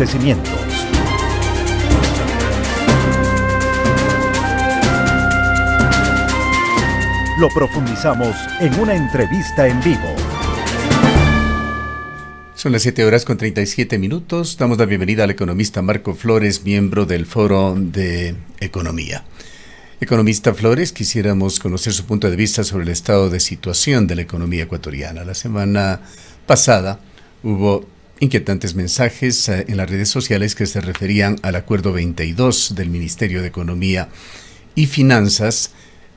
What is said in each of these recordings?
acontecimientos. Lo profundizamos en una entrevista en vivo. Son las 7:37. Damos la bienvenida al economista Marco Flores, miembro del Foro de Economía. Economista Flores, quisiéramos conocer su punto de vista sobre el estado de situación de la economía ecuatoriana. La semana pasada hubo inquietantes mensajes en las redes sociales que se referían al Acuerdo 22 del Ministerio de Economía y Finanzas,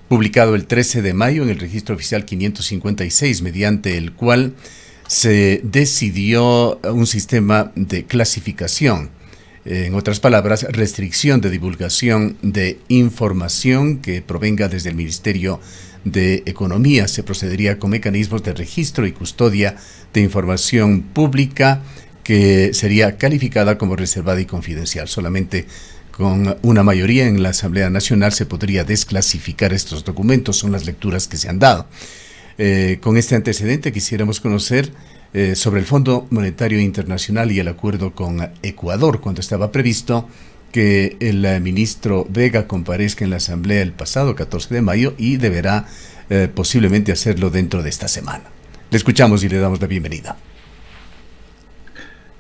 publicado el 13 de mayo en el registro oficial 556, mediante el cual se decidió un sistema de clasificación, en otras palabras, restricción de divulgación de información que provenga desde el Ministerio de Economía. Se procedería con mecanismos de registro y custodia de información pública que sería calificada como reservada y confidencial. Solamente con una mayoría en la Asamblea Nacional se podría desclasificar estos documentos, son las lecturas que se han dado. Con este antecedente quisiéramos conocer sobre el Fondo Monetario Internacional y el acuerdo con Ecuador, cuando estaba previsto que el ministro Vega comparezca en la Asamblea el pasado 14 de mayo y deberá posiblemente hacerlo dentro de esta semana. Le escuchamos y le damos la bienvenida.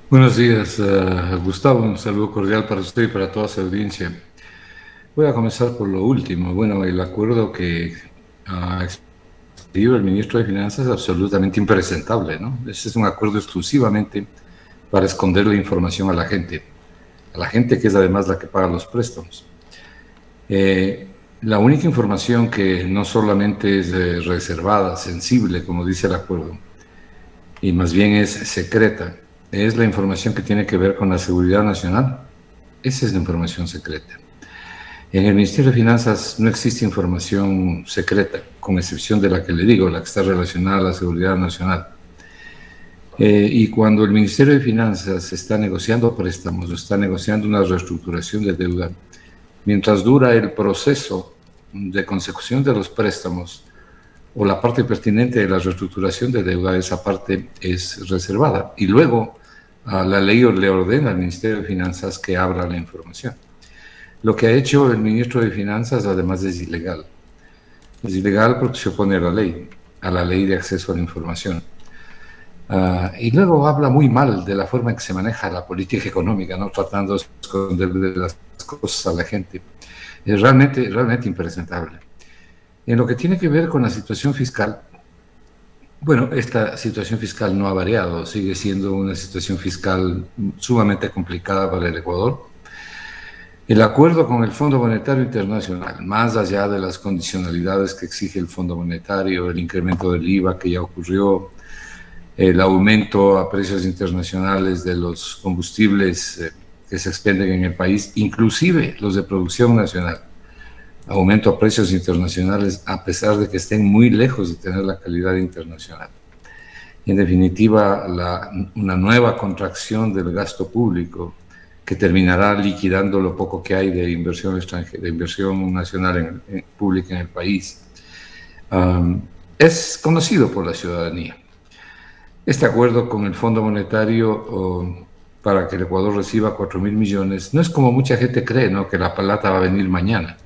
Buenos días, Gustavo. Un saludo cordial para usted y para toda su audiencia. Voy a comenzar por lo último. Bueno, el acuerdo que ha expedido el ministro de Finanzas es absolutamente impresentable, ¿no? Ese es un acuerdo exclusivamente para esconder la información a la gente que es además la que paga los préstamos. La única información que no solamente es reservada, sensible, como dice el acuerdo, y más bien es secreta, es la información que tiene que ver con la seguridad nacional. Esa es la información secreta. En el Ministerio de Finanzas no existe información secreta, con excepción de la que le digo, la que está relacionada a la seguridad nacional. Y cuando el Ministerio de Finanzas está negociando préstamos, está negociando una reestructuración de deuda, mientras dura el proceso de consecución de los préstamos o la parte pertinente de la reestructuración de deuda, esa parte es reservada. Y luego la ley le ordena al Ministerio de Finanzas que abra la información. Lo que ha hecho el ministro de Finanzas además es ilegal. Es ilegal porque se opone a la ley de acceso a la información. Y luego habla muy mal de la forma en que se maneja la política económica, ¿no? Tratando de esconderle las cosas a la gente. Es realmente impresentable. En lo que tiene que ver con la situación fiscal, bueno, esta situación fiscal no ha variado, sigue siendo una situación fiscal sumamente complicada para el Ecuador. El acuerdo con el Fondo Monetario Internacional, más allá de las condicionalidades que exige el Fondo Monetario, el incremento del IVA que ya ocurrió, el aumento a precios internacionales de los combustibles que se expenden en el país, inclusive los de producción nacional, aumento a precios internacionales a pesar de que estén muy lejos de tener la calidad internacional. Y en definitiva, una nueva contracción del gasto público que terminará liquidando lo poco que hay de inversión extranjera, de inversión nacional pública en el país, es conocido por la ciudadanía. Este acuerdo con el Fondo Monetario para que el Ecuador reciba 4.000 millones no es como mucha gente cree, ¿no? Que la plata va a venir mañana.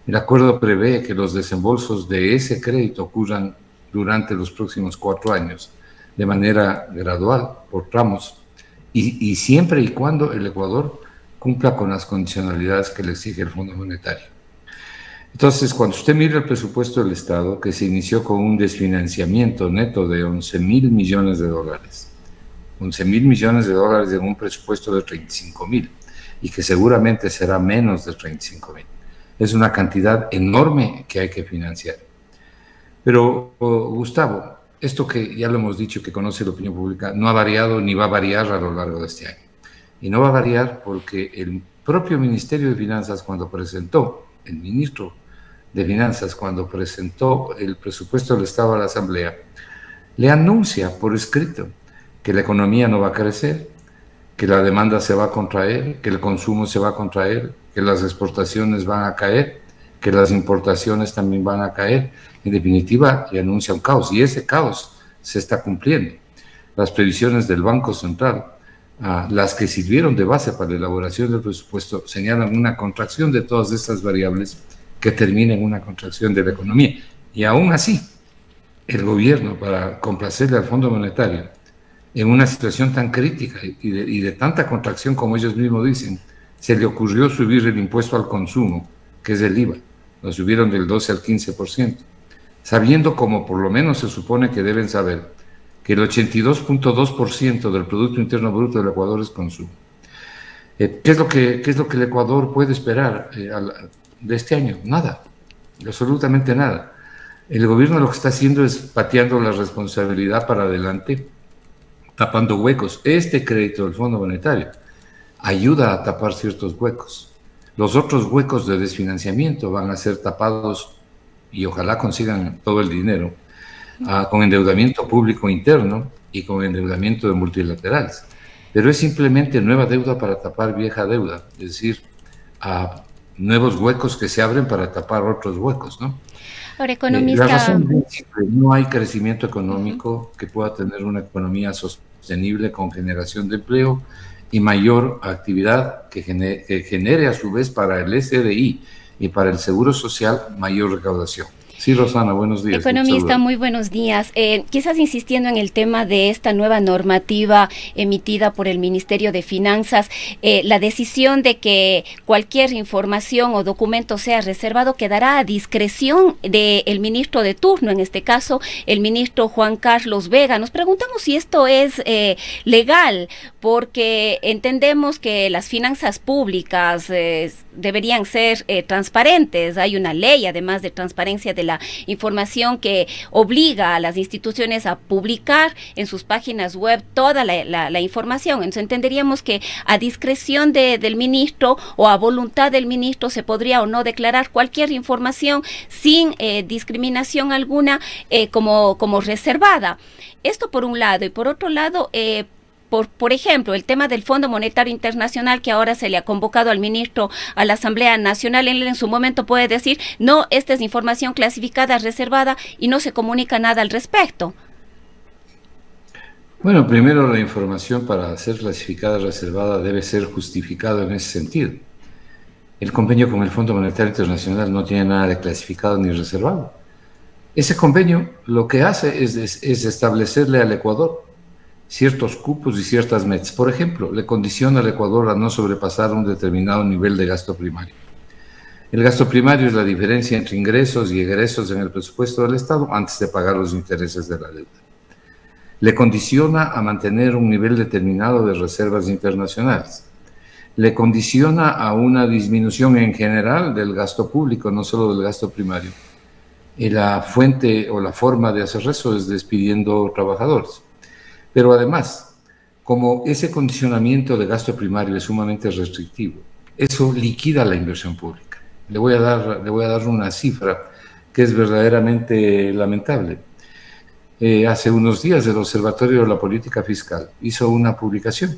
El acuerdo prevé que los desembolsos de ese crédito ocurran durante los próximos 4 años, de manera gradual, por tramos, y siempre y cuando el Ecuador cumpla con las condicionalidades que le exige el Fondo Monetario. Entonces, cuando usted mira el presupuesto del Estado, que se inició con un desfinanciamiento neto de 11.000 millones de dólares, 11.000 millones de dólares en un presupuesto de 35.000, y que seguramente será menos de 35.000. Es una cantidad enorme que hay que financiar. Pero, Gustavo, esto que ya lo hemos dicho, que conoce la opinión pública, no ha variado ni va a variar a lo largo de este año. Y no va a variar porque el propio Ministerio de Finanzas, cuando presentó, el ministro de Finanzas, cuando presentó el presupuesto del Estado a la Asamblea, le anuncia por escrito que la economía no va a crecer, que la demanda se va a contraer, que el consumo se va a contraer, que las exportaciones van a caer, que las importaciones también van a caer. En definitiva, le anuncia un caos, y ese caos se está cumpliendo. Las previsiones del Banco Central las que sirvieron de base para la elaboración del presupuesto, señalan una contracción de todas estas variables que termina en una contracción de la economía. Y aún así, el gobierno, para complacerle al Fondo Monetario, en una situación tan crítica y de tanta contracción como ellos mismos dicen, se le ocurrió subir el impuesto al consumo, que es el IVA. Lo subieron del 12 al 15%, sabiendo, como por lo menos se supone que deben saber, que el 82.2% del Producto Interno Bruto del Ecuador es consumo. ¿Qué es lo que el Ecuador puede esperar de este año? Nada, absolutamente nada. El gobierno lo que está haciendo es pateando la responsabilidad para adelante, tapando huecos. Este crédito del Fondo Monetario ayuda a tapar ciertos huecos. Los otros huecos de desfinanciamiento van a ser tapados y ojalá consigan todo el dinero con endeudamiento público interno y con endeudamiento de multilaterales. Pero es simplemente nueva deuda para tapar vieja deuda, es decir, nuevos huecos que se abren para tapar otros huecos, ¿no? Ahora, economista... La razón es simple: no hay crecimiento económico que pueda tener una economía sostenible con generación de empleo y mayor actividad que genere a su vez para el SDI y para el Seguro Social mayor recaudación. Sí, Rosana, buenos días. Economista, muy buenos días. Quizás insistiendo en el tema de esta nueva normativa emitida por el Ministerio de Finanzas, la decisión de que cualquier información o documento sea reservado quedará a discreción del ministro de turno, en este caso el ministro Juan Carlos Vega. Nos preguntamos si esto es legal, porque entendemos que las finanzas públicas deberían ser transparentes. Hay una ley, además de transparencia de la información, que obliga a las instituciones a publicar en sus páginas web toda la información. Entonces entenderíamos que a discreción del ministro o a voluntad del ministro se podría o no declarar cualquier información sin discriminación alguna como reservada. Esto por un lado, y por otro lado, por ejemplo, el tema del Fondo Monetario Internacional, que ahora se le ha convocado al ministro a la Asamblea Nacional, él en su momento puede decir, no, esta es información clasificada, reservada, y no se comunica nada al respecto. Bueno, primero, la información para ser clasificada, reservada, debe ser justificada en ese sentido. El convenio con el Fondo Monetario Internacional no tiene nada de clasificado ni reservado. Ese convenio lo que hace es establecerle al Ecuador ciertos cupos y ciertas metas. Por ejemplo, le condiciona al Ecuador a no sobrepasar un determinado nivel de gasto primario. El gasto primario es la diferencia entre ingresos y egresos en el presupuesto del Estado antes de pagar los intereses de la deuda. Le condiciona a mantener un nivel determinado de reservas internacionales. Le condiciona a una disminución en general del gasto público, no solo del gasto primario. Y la fuente o la forma de hacer eso es despidiendo trabajadores. Pero además, como ese condicionamiento de gasto primario es sumamente restrictivo, eso liquida la inversión pública. Le voy a dar una cifra que es verdaderamente lamentable. Hace unos días el Observatorio de la Política Fiscal hizo una publicación.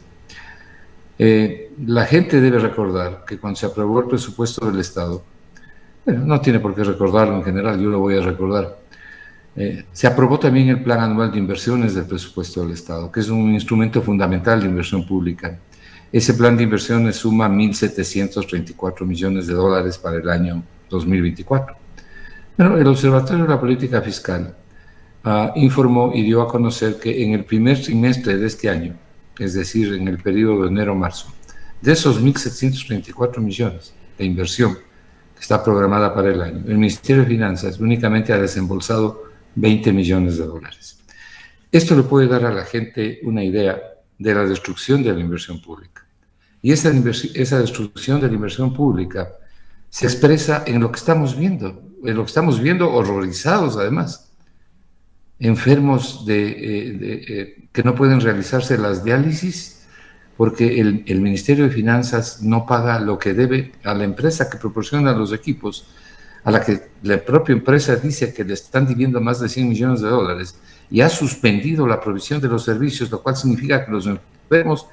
La gente debe recordar que cuando se aprobó el presupuesto del Estado, bueno, no tiene por qué recordarlo en general, yo lo voy a recordar. Se aprobó también el Plan Anual de Inversiones del Presupuesto del Estado, que es un instrumento fundamental de inversión pública. Ese plan de inversiones suma 1.734 millones de dólares para el año 2024. Pero el Observatorio de la Política Fiscal informó y dio a conocer que en el primer trimestre de este año, es decir, en el periodo de enero-marzo, de esos 1.734 millones de inversión que está programada para el año, el Ministerio de Finanzas únicamente ha desembolsado 20 millones de dólares. Esto le puede dar a la gente una idea de la destrucción de la inversión pública. Y esa destrucción de la inversión pública se expresa en lo que estamos viendo, horrorizados además. Enfermos que no pueden realizarse las diálisis porque el Ministerio de Finanzas no paga lo que debe a la empresa que proporciona los equipos, a la que la propia empresa dice que le están debiendo más de 100 millones de dólares y ha suspendido la provisión de los servicios, lo cual significa que los enfermos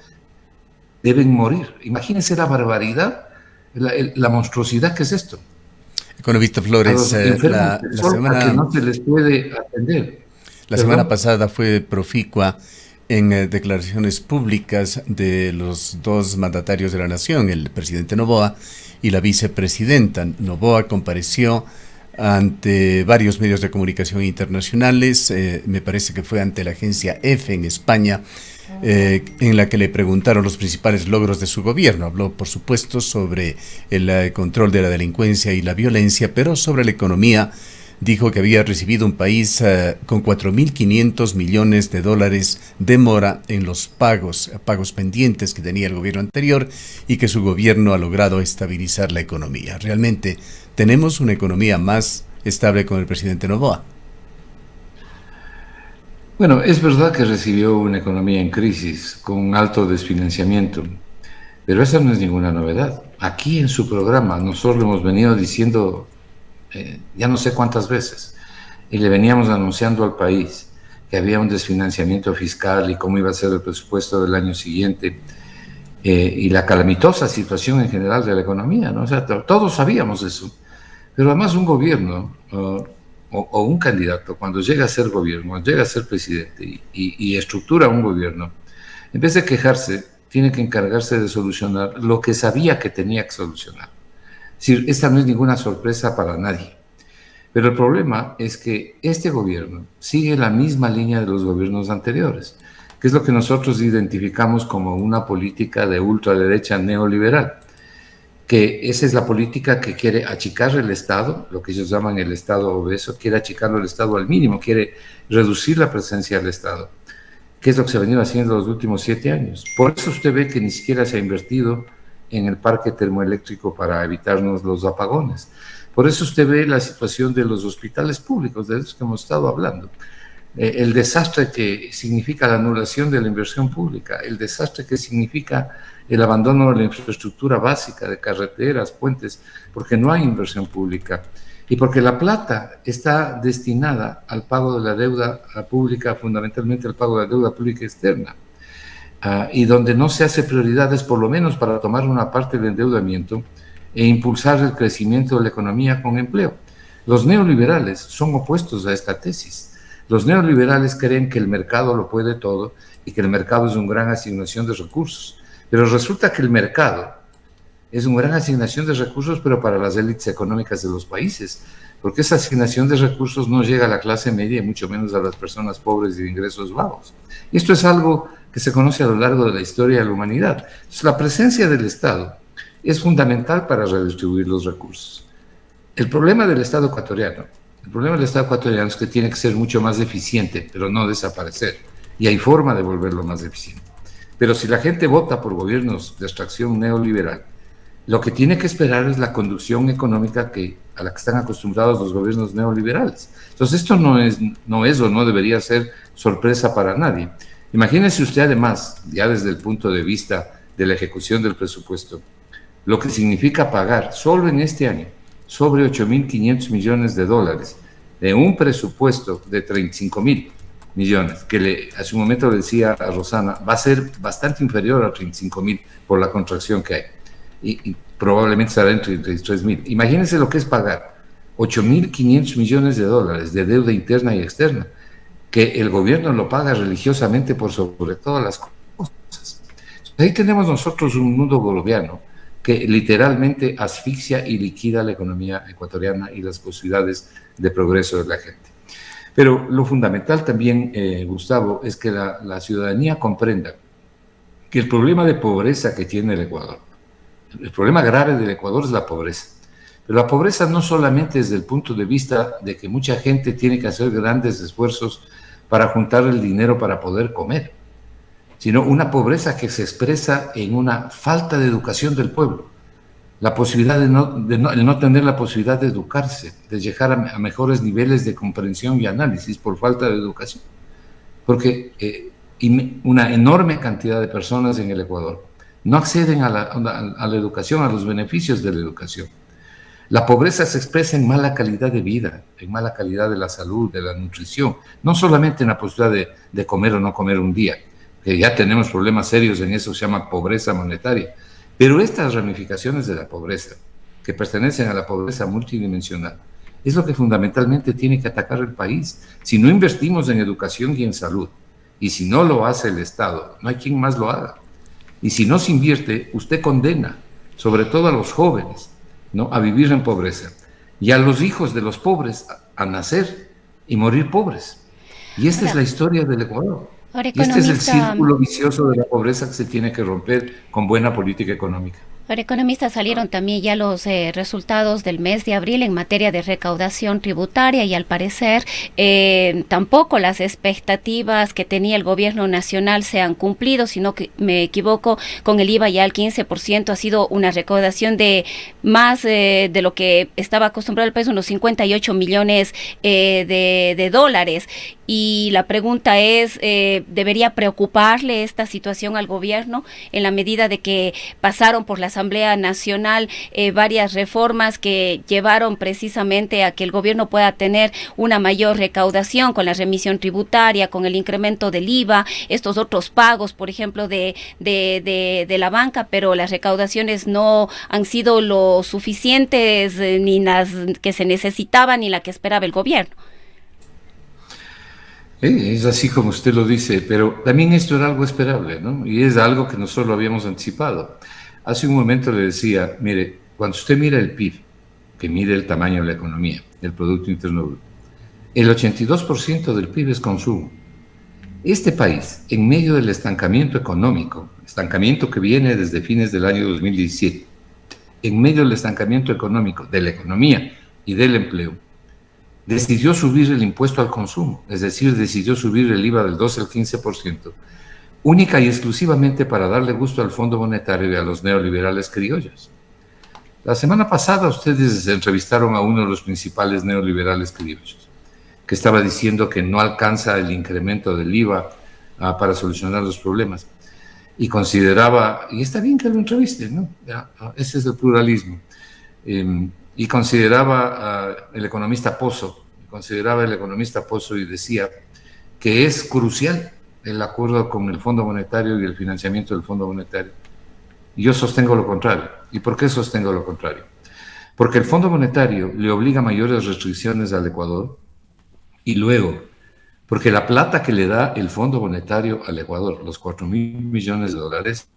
deben morir. Imagínense la barbaridad, la monstruosidad que es esto. Economista Flores, la semana que no se les puede atender. La semana pasada fue proficua en declaraciones públicas de los dos mandatarios de la nación, el presidente Noboa y la vicepresidenta. Noboa compareció ante varios medios de comunicación internacionales, me parece que fue ante la agencia EFE en España, en la que le preguntaron los principales logros de su gobierno. Habló, por supuesto, sobre el control de la delincuencia y la violencia, pero sobre la economía dijo que había recibido un país con 4.500 millones de dólares de mora en los pagos pendientes que tenía el gobierno anterior, y que su gobierno ha logrado estabilizar la economía. Realmente tenemos una economía más estable con el presidente Noboa. Bueno, es verdad que recibió una economía en crisis, con alto desfinanciamiento, pero esa no es ninguna novedad. Aquí en su programa nosotros lo hemos venido diciendo ya no sé cuántas veces, y le veníamos anunciando al país que había un desfinanciamiento fiscal y cómo iba a ser el presupuesto del año siguiente, y la calamitosa situación en general de la economía, ¿no? O sea, todos sabíamos eso, pero además un gobierno o un candidato, cuando llega a ser gobierno, cuando llega a ser presidente y estructura un gobierno, en vez de quejarse, tiene que encargarse de solucionar lo que sabía que tenía que solucionar. Es decir, esta no es ninguna sorpresa para nadie. Pero el problema es que este gobierno sigue la misma línea de los gobiernos anteriores, que es lo que nosotros identificamos como una política de ultraderecha neoliberal, que esa es la política que quiere achicar el Estado, lo que ellos llaman el Estado obeso, quiere achicarlo el Estado al mínimo, quiere reducir la presencia del Estado, que es lo que se ha venido haciendo los últimos 7 años. Por eso usted ve que ni siquiera se ha invertido en el parque termoeléctrico para evitarnos los apagones. Por eso usted ve la situación de los hospitales públicos, de eso que hemos estado hablando. El desastre que significa la anulación de la inversión pública, el desastre que significa el abandono de la infraestructura básica de carreteras, puentes, porque no hay inversión pública y porque la plata está destinada al pago de la deuda pública, fundamentalmente al pago de la deuda pública externa. Y donde no se hace prioridades, por lo menos para tomar una parte del endeudamiento e impulsar el crecimiento de la economía con empleo. Los neoliberales son opuestos a esta tesis. Los neoliberales creen que el mercado lo puede todo y que el mercado es una gran asignación de recursos. Pero resulta que el mercado es una gran asignación de recursos, pero para las élites económicas de los países, porque esa asignación de recursos no llega a la clase media y mucho menos a las personas pobres y de ingresos bajos. Y esto es algo que se conoce a lo largo de la historia de la humanidad. Entonces, la presencia del Estado es fundamental para redistribuir los recursos. El problema del Estado ecuatoriano es que tiene que ser mucho más eficiente, pero no desaparecer. Y hay forma de volverlo más eficiente. Pero si la gente vota por gobiernos de extracción neoliberal, lo que tiene que esperar es la conducción económica a la que están acostumbrados los gobiernos neoliberales. Entonces, esto no es o no debería ser sorpresa para nadie. Imagínese usted, además, ya desde el punto de vista de la ejecución del presupuesto, lo que significa pagar solo en este año sobre 8.500 millones de dólares de un presupuesto de 35.000 millones, que hace un momento le decía a Rosana, va a ser bastante inferior a 35.000 por la contracción que hay, y probablemente estará en 33.000. Imagínense lo que es pagar 8.500 millones de dólares de deuda interna y externa, que el gobierno lo paga religiosamente por sobre todas las cosas. Ahí tenemos nosotros un nudo gordiano que literalmente asfixia y liquida la economía ecuatoriana y las posibilidades de progreso de la gente. Pero lo fundamental también, Gustavo, es que la ciudadanía comprenda que el problema de pobreza que tiene el Ecuador, el problema grave del Ecuador es la pobreza. Pero la pobreza no solamente desde el punto de vista de que mucha gente tiene que hacer grandes esfuerzos para juntar el dinero para poder comer, sino una pobreza que se expresa en una falta de educación del pueblo, la posibilidad de no tener la posibilidad de educarse, de llegar a mejores niveles de comprensión y análisis por falta de educación. Porque una enorme cantidad de personas en el Ecuador no acceden a la educación, a los beneficios de la educación. La pobreza se expresa en mala calidad de vida, en mala calidad de la salud, de la nutrición, no solamente en la posibilidad de comer o no comer un día, que ya tenemos problemas serios en eso, se llama pobreza monetaria. Pero estas ramificaciones de la pobreza, que pertenecen a la pobreza multidimensional, es lo que fundamentalmente tiene que atacar el país. Si no invertimos en educación y en salud, Y si no lo hace el Estado, no hay quien más lo haga. Y si no se invierte, usted condena, sobre todo a los jóvenes, ¿no?, a vivir en pobreza. Y a los hijos de los pobres a nacer y morir pobres. Y esta es la historia del Ecuador. Y este es el círculo vicioso de la pobreza que se tiene que romper con buena política económica. Ahora, economistas, salieron también ya los resultados del mes de abril en materia de recaudación tributaria y al parecer tampoco las expectativas que tenía el gobierno nacional se han cumplido, sino que me equivoco, con el IVA ya al 15% ha sido una recaudación de más de lo que estaba acostumbrado el país, unos 58 millones de dólares. Y la pregunta es, ¿debería preocuparle esta situación al gobierno en la medida de que pasaron por la Asamblea Nacional varias reformas que llevaron precisamente a que el gobierno pueda tener una mayor recaudación con la remisión tributaria, con el incremento del IVA, estos otros pagos, por ejemplo, de la banca, pero las recaudaciones no han sido lo suficientes ni las que se necesitaban ni la que esperaba el gobierno? Es así como usted lo dice, pero también esto era algo esperable, ¿no? Y es algo que nosotros lo habíamos anticipado. Hace un momento le decía, mire, cuando usted mira el PIB, que mide el tamaño de la economía, el Producto Interno Bruto, el 82% del PIB es consumo. Este país, en medio del estancamiento económico, estancamiento que viene desde fines del año 2017, en medio del estancamiento económico, de la economía y del empleo, decidió subir el impuesto al consumo, es decir, decidió subir el IVA del 12 al 15%, única y exclusivamente para darle gusto al Fondo Monetario y a los neoliberales criollos. La semana pasada ustedes entrevistaron a uno de los principales neoliberales criollos, que estaba diciendo que no alcanza el incremento del IVA para solucionar los problemas. Y consideraba, y está bien que lo entrevisten, ¿no? Ese es el pluralismo. Y consideraba el economista Pozo y decía que es crucial el acuerdo con el Fondo Monetario y el financiamiento del Fondo Monetario. Y yo sostengo lo contrario. ¿Y por qué sostengo lo contrario? Porque el Fondo Monetario le obliga mayores restricciones al Ecuador y luego, porque la plata que le da el Fondo Monetario al Ecuador, los 4.000 millones de dólares,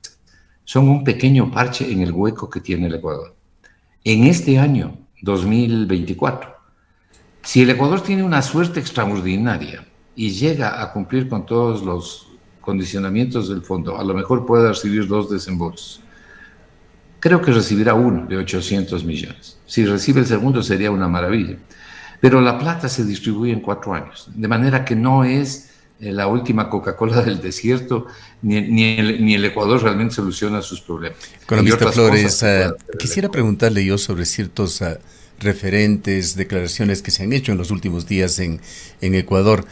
son un pequeño parche en el hueco que tiene el Ecuador. En este año, 2024, si el Ecuador tiene una suerte extraordinaria y llega a cumplir con todos los condicionamientos del fondo, a lo mejor puede recibir 2 desembolsos. Creo que recibirá uno de 800 millones. Si recibe el segundo sería una maravilla. Pero la plata se distribuye en 4 años, de manera que no es la última Coca-Cola del desierto, ni el Ecuador realmente soluciona sus problemas. Economista Flores, quisiera preguntarle yo sobre ciertos referentes, declaraciones que se han hecho en los últimos días en Ecuador,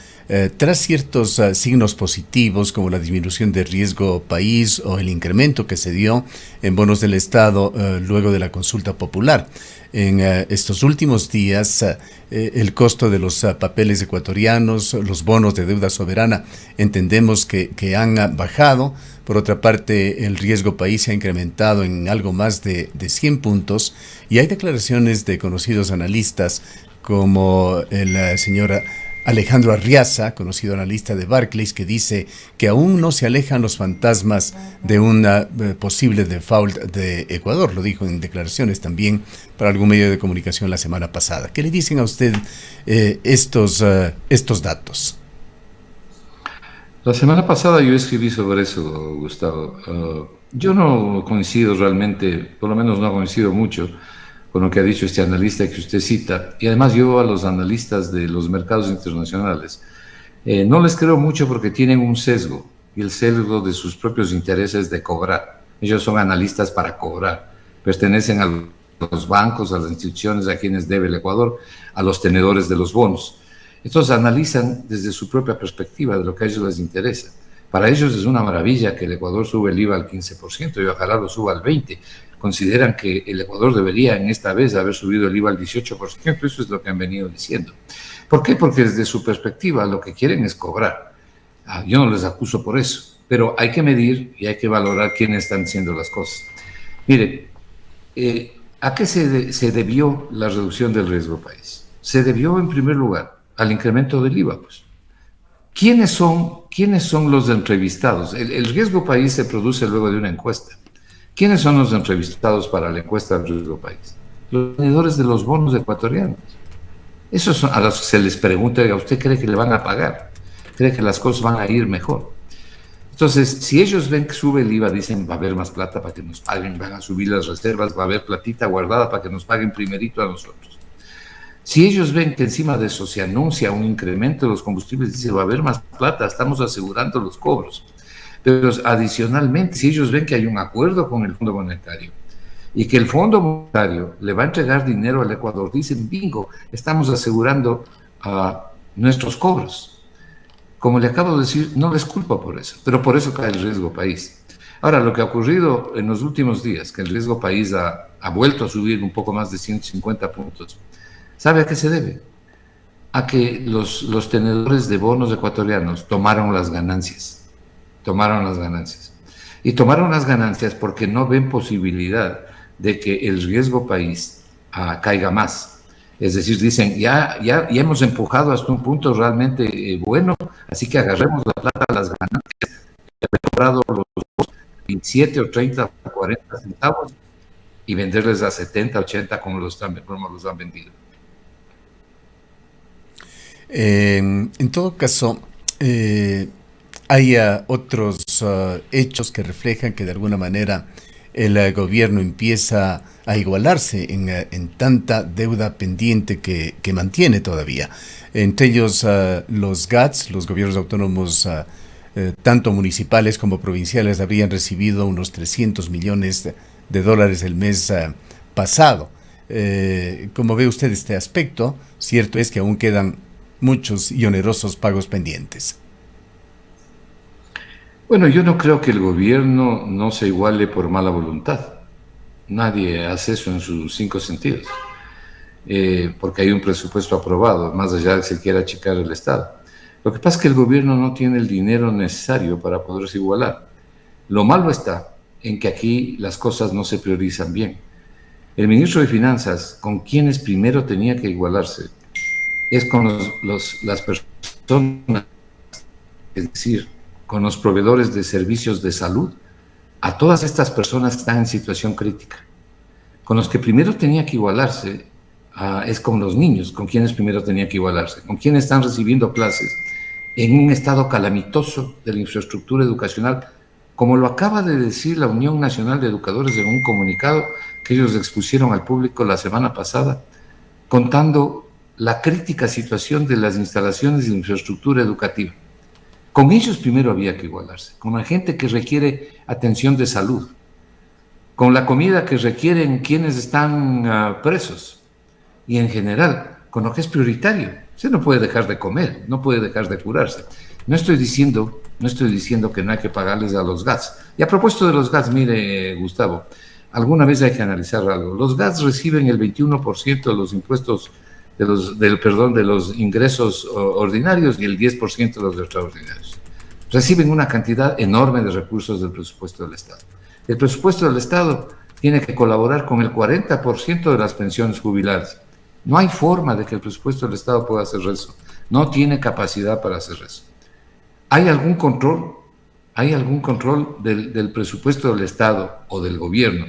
tras ciertos signos positivos como la disminución de riesgo país o el incremento que se dio en bonos del Estado luego de la consulta popular. En estos últimos días, el costo de los papeles ecuatorianos, los bonos de deuda soberana, entendemos que han bajado. Por otra parte, el riesgo país se ha incrementado en algo más de 100 puntos y hay declaraciones de conocidos analistas como el señor Alejandro Arriaza, conocido analista de Barclays, que dice que aún no se alejan los fantasmas de una posible default de Ecuador. Lo dijo en declaraciones también para algún medio de comunicación la semana pasada. ¿Qué le dicen a usted estos datos? La semana pasada yo escribí sobre eso, Gustavo. Yo no coincido realmente, por lo menos no coincido mucho con lo que ha dicho este analista que usted cita, y además yo a los analistas de los mercados internacionales no les creo mucho porque tienen un sesgo, y el sesgo de sus propios intereses de cobrar. Ellos son analistas para cobrar, pertenecen a los bancos, a las instituciones a quienes debe el Ecuador, a los tenedores de los bonos. Entonces analizan desde su propia perspectiva de lo que a ellos les interesa. Para ellos es una maravilla que el Ecuador sube el IVA al 15% y ojalá lo suba al 20%. Consideran que el Ecuador debería en esta vez haber subido el IVA al 18%, eso es lo que han venido diciendo. ¿Por qué? Porque desde su perspectiva lo que quieren es cobrar. Yo no les acuso por eso, pero hay que medir y hay que valorar quiénes están haciendo las cosas. Mire, ¿a qué se debió la reducción del riesgo país? Se debió en primer lugar al incremento del IVA, pues. ¿Quiénes son los entrevistados? El riesgo país se produce luego de una encuesta. ¿Quiénes son los entrevistados para la encuesta del riesgo país? Los tenedores de los bonos ecuatorianos. Esos son a los que se les pregunta, ¿a usted cree que le van a pagar? ¿Cree que las cosas van a ir mejor? Entonces, si ellos ven que sube el IVA, dicen, va a haber más plata para que nos paguen, van a subir las reservas, va a haber platita guardada para que nos paguen primerito a nosotros. Si ellos ven que encima de eso se anuncia un incremento de los combustibles, dicen, va a haber más plata, estamos asegurando los cobros. Pero adicionalmente, si ellos ven que hay un acuerdo con el Fondo Monetario y que el Fondo Monetario le va a entregar dinero al Ecuador, dicen, bingo, estamos asegurando nuestros cobros. Como le acabo de decir, no les culpo por eso, pero por eso cae el riesgo país. Ahora, lo que ha ocurrido en los últimos días, que el riesgo país ha vuelto a subir un poco más de 150 puntos, ¿sabe a qué se debe? A que los tenedores de bonos ecuatorianos tomaron las ganancias. Y tomaron las ganancias porque no ven posibilidad de que el riesgo país caiga más. Es decir, dicen, ya hemos empujado hasta un punto realmente bueno, así que agarremos la plata a las ganancias. He comprado los 27 o 30 o 40 centavos y venderles a 70, 80 como los han vendido. En todo caso, hay otros hechos que reflejan que de alguna manera el gobierno empieza a igualarse en tanta deuda pendiente que mantiene todavía. Entre ellos los GATS, los gobiernos autónomos, tanto municipales como provinciales, habrían recibido unos 300 millones de dólares el mes pasado. ¿Cómo ve usted este aspecto? Cierto es que aún quedan muchos y onerosos pagos pendientes. Bueno, yo no creo que el gobierno no se iguale por mala voluntad. Nadie hace eso en sus 5 sentidos, porque hay un presupuesto aprobado, más allá de que se quiera achicar el Estado. Lo que pasa es que el gobierno no tiene el dinero necesario para poderse igualar. Lo malo está en que aquí las cosas no se priorizan bien. El ministro de Finanzas, con quienes primero tenía que igualarse, es con las personas, es decir, con los proveedores de servicios de salud, a todas estas personas que están en situación crítica. Con los que primero tenía que igualarse es con los niños, con quienes primero tenía que igualarse, con quienes están recibiendo clases en un estado calamitoso de la infraestructura educacional, como lo acaba de decir la Unión Nacional de Educadores en un comunicado que ellos expusieron al público la semana pasada, contando la crítica situación de las instalaciones de infraestructura educativa. Con ellos primero había que igualarse, con la gente que requiere atención de salud, con la comida que requieren quienes están presos y en general con lo que es prioritario. Usted no puede dejar de comer, no puede dejar de curarse. No estoy diciendo que no hay que pagarles a los GATS. Y a propósito de los GATS, mire, Gustavo, alguna vez hay que analizar algo. Los GATS reciben el 21% de los impuestos de los ingresos ordinarios y el 10% de los extraordinarios. Reciben una cantidad enorme de recursos del presupuesto del Estado. El presupuesto del Estado tiene que colaborar con el 40% de las pensiones jubiladas. No hay forma de que el presupuesto del Estado pueda hacer eso. No tiene capacidad para hacer eso. ¿Hay algún control? ¿Hay algún control del presupuesto del Estado o del gobierno,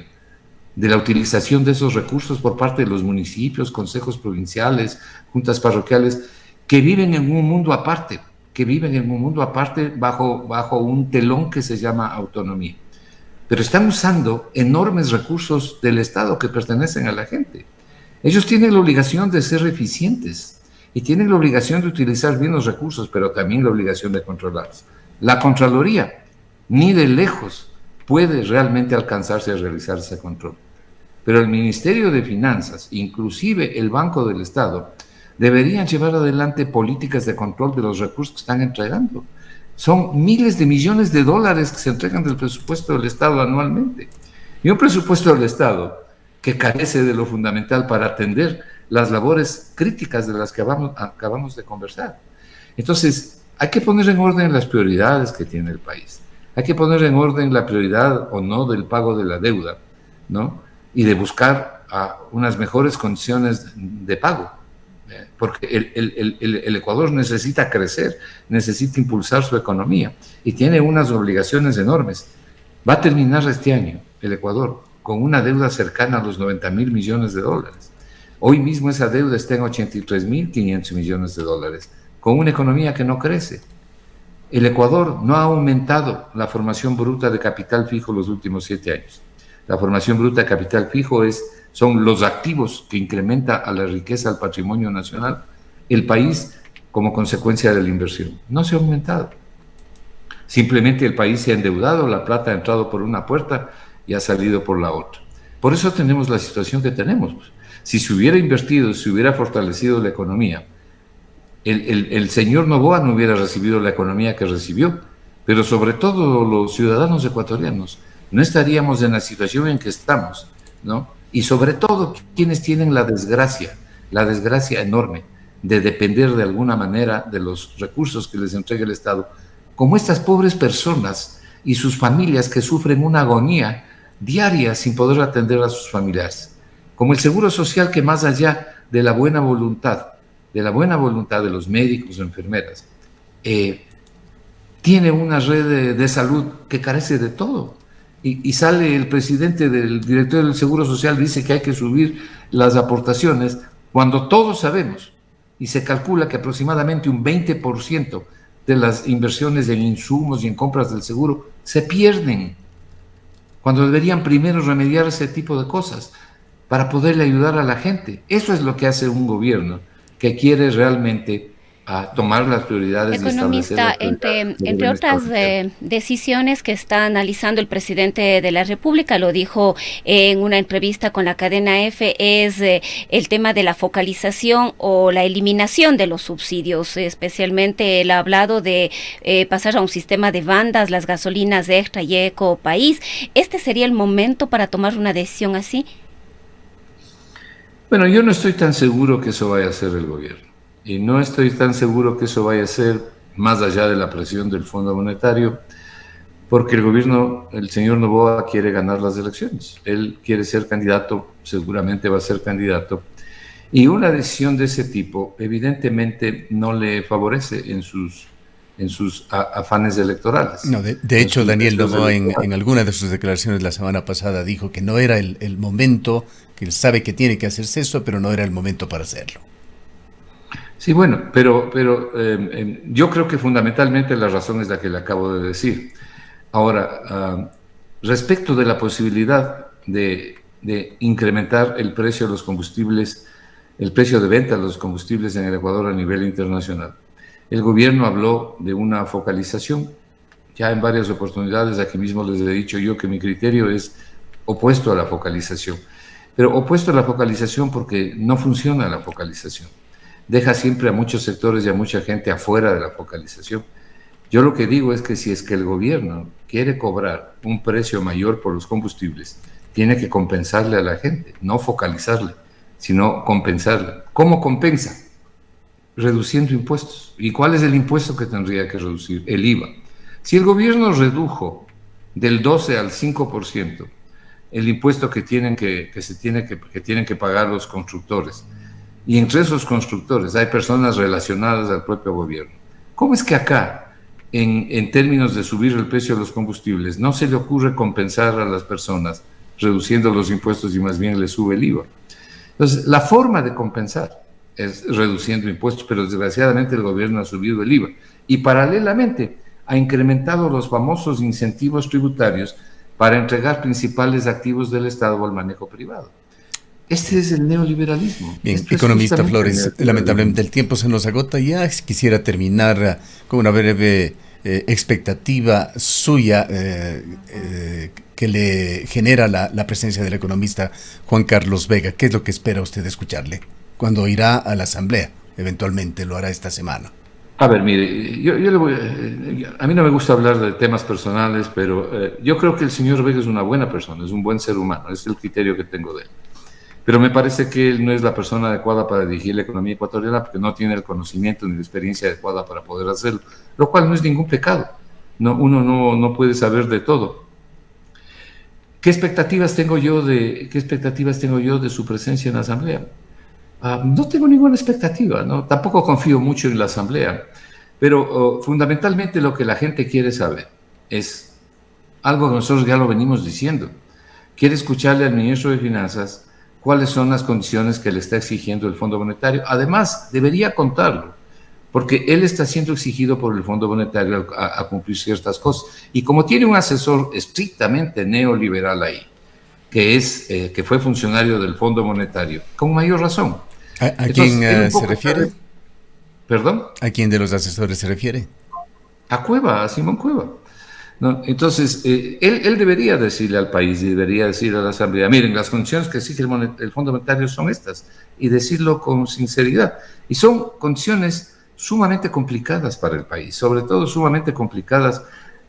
de la utilización de esos recursos por parte de los municipios, consejos provinciales, juntas parroquiales, que viven en un mundo aparte, bajo un telón que se llama autonomía? Pero están usando enormes recursos del Estado que pertenecen a la gente. Ellos tienen la obligación de ser eficientes y tienen la obligación de utilizar bien los recursos, pero también la obligación de controlarlos. La Contraloría, ni de lejos, puede realmente alcanzarse a realizar ese control. Pero el Ministerio de Finanzas, inclusive el Banco del Estado, deberían llevar adelante políticas de control de los recursos que están entregando. Son miles de millones de dólares que se entregan del presupuesto del Estado anualmente. Y un presupuesto del Estado que carece de lo fundamental para atender las labores críticas de las que acabamos de conversar. Entonces, hay que poner en orden las prioridades que tiene el país. Hay que poner en orden la prioridad o no del pago de la deuda, ¿no? Y de buscar unas mejores condiciones de pago. porque el Ecuador necesita crecer, necesita impulsar su economía y tiene unas obligaciones enormes. Va a terminar este año el Ecuador con una deuda cercana a los 90.000 millones de dólares. Hoy mismo esa deuda está en 83.500 millones de dólares, con una economía que no crece. El Ecuador no ha aumentado la formación bruta de capital fijo los últimos 7 años. La formación bruta de capital fijo son los activos que incrementa a la riqueza, al patrimonio nacional, el país como consecuencia de la inversión. No se ha aumentado. Simplemente el país se ha endeudado, la plata ha entrado por una puerta y ha salido por la otra. Por eso tenemos la situación que tenemos. Si se hubiera invertido, si se hubiera fortalecido la economía, el señor Noboa no hubiera recibido la economía que recibió, pero sobre todo los ciudadanos ecuatorianos no estaríamos en la situación en que estamos, ¿no? Y sobre todo quienes tienen la desgracia enorme de depender de alguna manera de los recursos que les entrega el Estado, como estas pobres personas y sus familias que sufren una agonía diaria sin poder atender a sus familiares, como el Seguro Social, que más allá de la buena voluntad de los médicos o enfermeras, tiene una red de salud que carece de todo. Y sale el presidente del director del Seguro Social, dice que hay que subir las aportaciones, cuando todos sabemos, y se calcula que aproximadamente un 20% de las inversiones en insumos y en compras del seguro se pierden, cuando deberían primero remediar ese tipo de cosas para poderle ayudar a la gente. Eso es lo que hace un gobierno que quiere realmente tomar las prioridades. Economista, entre otras decisiones que está analizando el presidente de la República, lo dijo en una entrevista con la cadena F, es el tema de la focalización o la eliminación de los subsidios. Especialmente él ha hablado de pasar a un sistema de bandas, las gasolinas extra y eco país. ¿Este sería el momento para tomar una decisión así? Bueno, yo no estoy tan seguro que eso vaya a hacer el gobierno. Y no estoy tan seguro que eso vaya a ser más allá de la presión del Fondo Monetario, porque el gobierno, el señor Noboa, quiere ganar las elecciones. Él quiere ser candidato, seguramente va a ser candidato. Y una decisión de ese tipo, evidentemente, no le favorece en sus afanes electorales. No, de hecho, Daniel Noboa en alguna de sus declaraciones la semana pasada dijo que no era el momento, que él sabe que tiene que hacerse eso, pero no era el momento para hacerlo. Sí, bueno, pero yo creo que fundamentalmente la razón es la que le acabo de decir. Ahora, respecto de la posibilidad de incrementar el precio de los combustibles, el precio de venta de los combustibles en el Ecuador a nivel internacional, el gobierno habló de una focalización. Ya en varias oportunidades, aquí mismo les he dicho yo que mi criterio es opuesto a la focalización. Pero opuesto a la focalización porque no funciona la focalización. Deja siempre a muchos sectores y a mucha gente afuera de la focalización. Yo lo que digo es que si es que el gobierno quiere cobrar un precio mayor por los combustibles, tiene que compensarle a la gente, no focalizarle, sino compensarle. ¿Cómo compensa? Reduciendo impuestos. ¿Y cuál es el impuesto que tendría que reducir? El IVA. Si el gobierno redujo del 12 al 5% el impuesto que tienen que pagar los constructores, y entre esos constructores hay personas relacionadas al propio gobierno, ¿cómo es que acá, en términos de subir el precio de los combustibles, no se le ocurre compensar a las personas reduciendo los impuestos y más bien le sube el IVA? Entonces, la forma de compensar es reduciendo impuestos, pero desgraciadamente el gobierno ha subido el IVA y paralelamente ha incrementado los famosos incentivos tributarios para entregar principales activos del Estado al manejo privado. Este es el neoliberalismo. Bien, Esto economista Flores, lamentablemente el tiempo se nos agota ya. Quisiera terminar con una breve expectativa suya que le genera la presencia del economista Juan Carlos Vega. ¿Qué es lo que espera usted escucharle cuando irá a la Asamblea? Eventualmente lo hará esta semana. A ver, mire, yo a mí no me gusta hablar de temas personales, pero yo creo que el señor Vega es una buena persona, es un buen ser humano, es el criterio que tengo de él. Pero me parece que él no es la persona adecuada para dirigir la economía ecuatoriana porque no tiene el conocimiento ni la experiencia adecuada para poder hacerlo, lo cual no es ningún pecado. Uno no puede saber de todo. ¿Qué expectativas tengo yo de su presencia en la Asamblea? No tengo ninguna expectativa, ¿no? Tampoco confío mucho en la Asamblea, pero fundamentalmente lo que la gente quiere saber es algo que nosotros ya lo venimos diciendo. Quiere escucharle al ministro de Finanzas cuáles son las condiciones que le está exigiendo el Fondo Monetario. Además, debería contarlo, porque él está siendo exigido por el Fondo Monetario a cumplir ciertas cosas. Y como tiene un asesor estrictamente neoliberal ahí, que fue funcionario del Fondo Monetario, con mayor razón. ¿A quién se refiere? ¿Perdón? ¿A quién de los asesores se refiere? A Cueva, a Simón Cueva. ¿No? Entonces, él debería decirle al país y debería decirle a la Asamblea, miren, las condiciones que exige el Fondo Monetario son estas, y decirlo con sinceridad. Y son condiciones sumamente complicadas para el país, sobre todo sumamente complicadas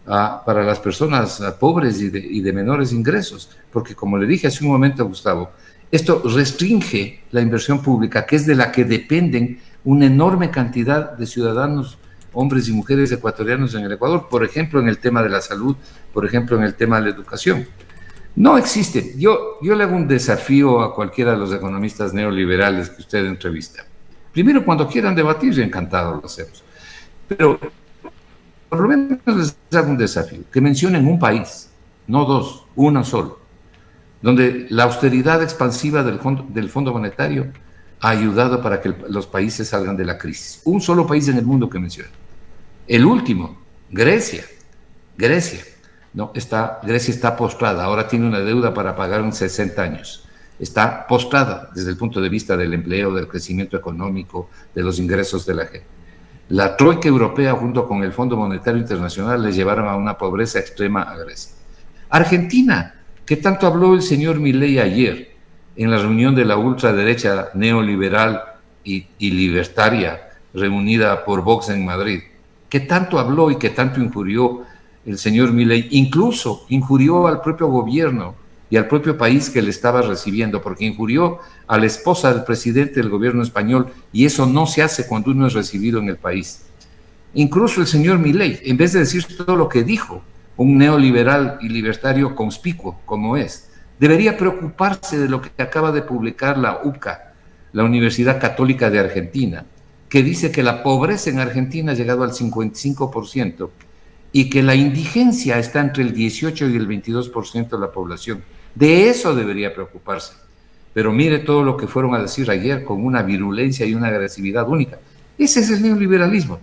para las personas pobres y de menores ingresos, porque como le dije hace un momento a Gustavo, esto restringe la inversión pública, que es de la que dependen una enorme cantidad de ciudadanos, hombres y mujeres ecuatorianos en el Ecuador, por ejemplo, en el tema de la salud, por ejemplo, en el tema de la educación. No existe. Yo le hago un desafío a cualquiera de los economistas neoliberales que usted entrevista. Primero, cuando quieran debatir, encantado lo hacemos. Pero por lo menos les hago un desafío, que mencionen un país, no dos, uno solo, donde la austeridad expansiva del Fondo Monetario ha ayudado para que los países salgan de la crisis. Un solo país en el mundo que menciona. El último, Grecia. Grecia está postrada, ahora tiene una deuda para pagar en 60 años. Está postrada desde el punto de vista del empleo, del crecimiento económico, de los ingresos de la gente. La troika europea junto con el Fondo Monetario Internacional le llevaron a una pobreza extrema a Grecia. Argentina, que tanto habló el señor Milei ayer en la reunión de la ultraderecha neoliberal y libertaria reunida por Vox en Madrid, que tanto habló y que tanto injurió el señor Milei, incluso injurió al propio gobierno y al propio país que le estaba recibiendo, porque injurió a la esposa del presidente del gobierno español, y eso no se hace cuando uno es recibido en el país. Incluso el señor Milei, en vez de decir todo lo que dijo, un neoliberal y libertario conspicuo como es, debería preocuparse de lo que acaba de publicar la UCA, la Universidad Católica de Argentina, que dice que la pobreza en Argentina ha llegado al 55% y que la indigencia está entre el 18 y el 22% de la población. De eso debería preocuparse. Pero mire todo lo que fueron a decir ayer con una virulencia y una agresividad única. Ese es el neoliberalismo.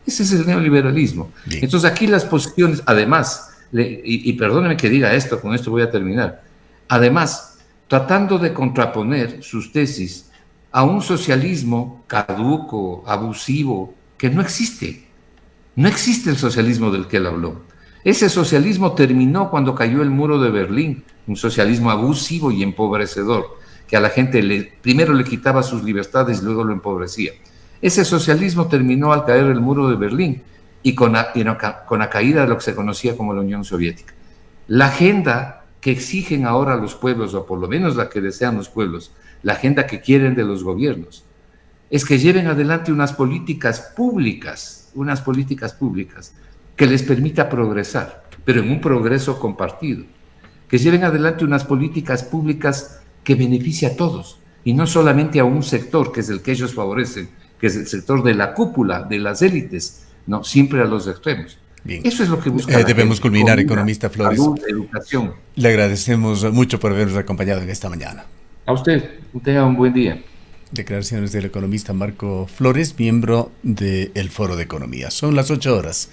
Ese es el neoliberalismo. Bien. Entonces aquí las posiciones, además, y perdóneme que diga esto, con esto voy a terminar, además, tratando de contraponer sus tesis a un socialismo caduco, abusivo, que no existe. No existe el socialismo del que él habló. Ese socialismo terminó cuando cayó el muro de Berlín, un socialismo abusivo y empobrecedor, que a la gente primero le quitaba sus libertades y luego lo empobrecía. Ese socialismo terminó al caer el muro de Berlín y con la caída de lo que se conocía como la Unión Soviética. La agenda que exigen ahora los pueblos, o por lo menos la que desean los pueblos, la agenda que quieren de los gobiernos, es que lleven adelante unas políticas públicas que les permita progresar, pero en un progreso compartido, que lleven adelante unas políticas públicas que beneficie a todos, y no solamente a un sector, que es el que ellos favorecen, que es el sector de la cúpula, de las élites, no siempre a los extremos. Bien. Eso es lo que busca debemos culminar, economista Flores. Salud, educación. Le agradecemos mucho por habernos acompañado en esta mañana. A usted tenga un buen día. Declaraciones del economista Marco Flores, miembro del Foro de Economía. Son las 8:11.